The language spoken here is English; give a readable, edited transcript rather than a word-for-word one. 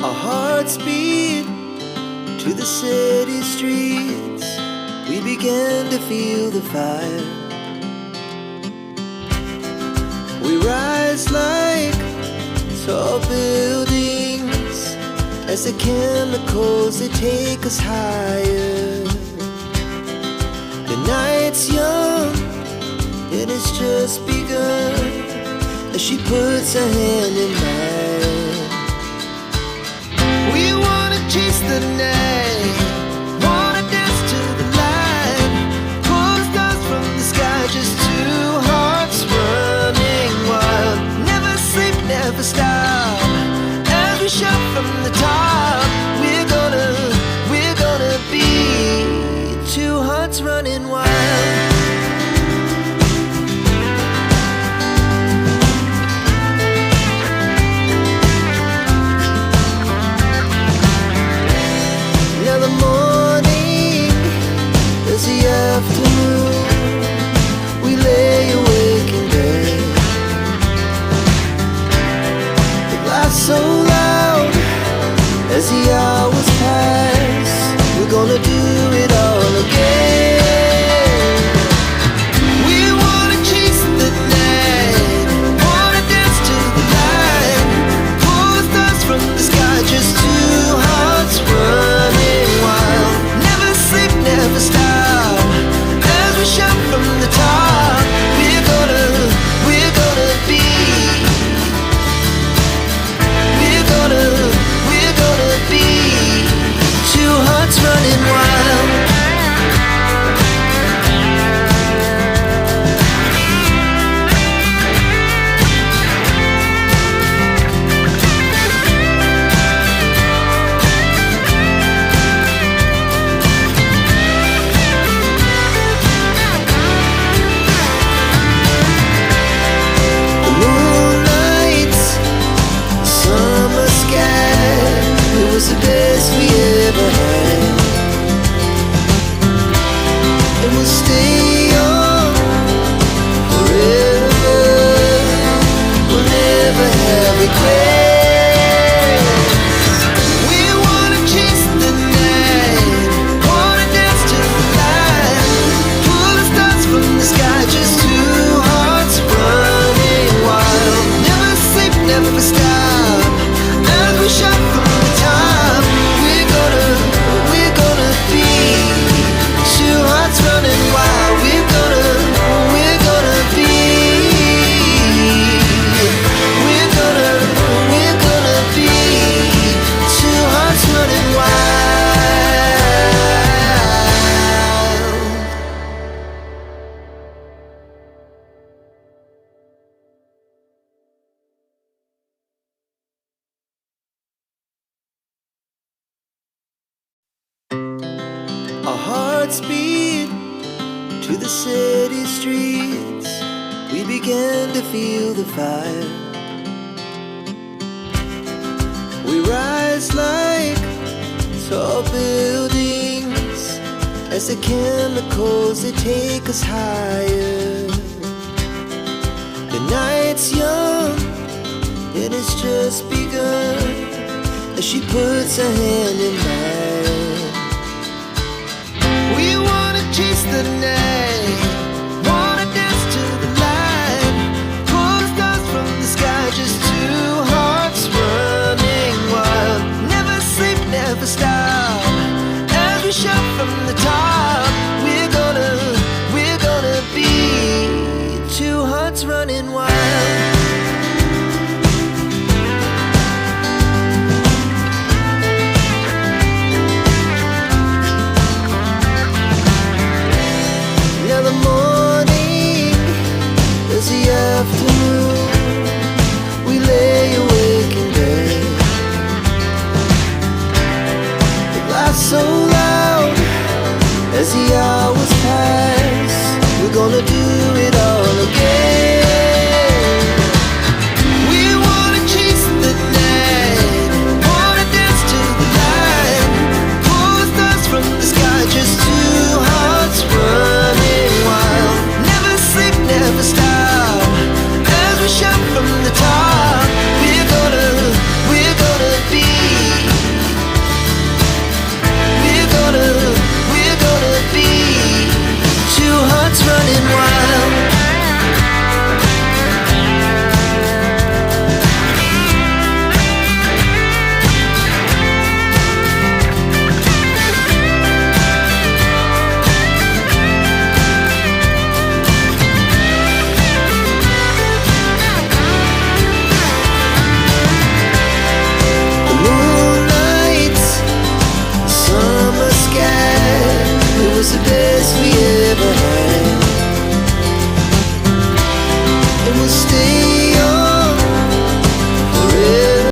Our hearts beat to the city streets. We began to feel the fire. We rise like tall buildings as the chemicals, they take us higher. The night's young and it's just begun as she puts her hand in mine. We wanna chase the night, wanna dance to the light, pull the stars from the sky, just two hearts running wild. Never sleep, never stop, as we shout from the top. We're gonna be two hearts running wild. Afternoon, we lay awake in bed. It laughs so loud as the hours pass. We're gonna do it all again. We wanna chase the night, wanna dance to the light, pull the stars from the sky, just two hearts running wild. Never sleep, never stop, we shout from the top. We're gonna be. We're gonna be two hearts running wild. The best we ever had, and we'll stay on forever. We'll never have regrets. We wanna chase the night, wanna dance to the light, pull the stars from the sky, just two hearts running wild. Never sleep, never stop, as we shout from the top. Running wild, we're gonna be. We're gonna be two hearts running wild. Our hearts beat to the city streets. We began to feel the fire. We rise like tall buildings as the chemicals, they take us higher. The night's young and it's just begun as she puts her hand in mine. We wanna chase the night, wanna dance to the light, pull the stars from the sky, just two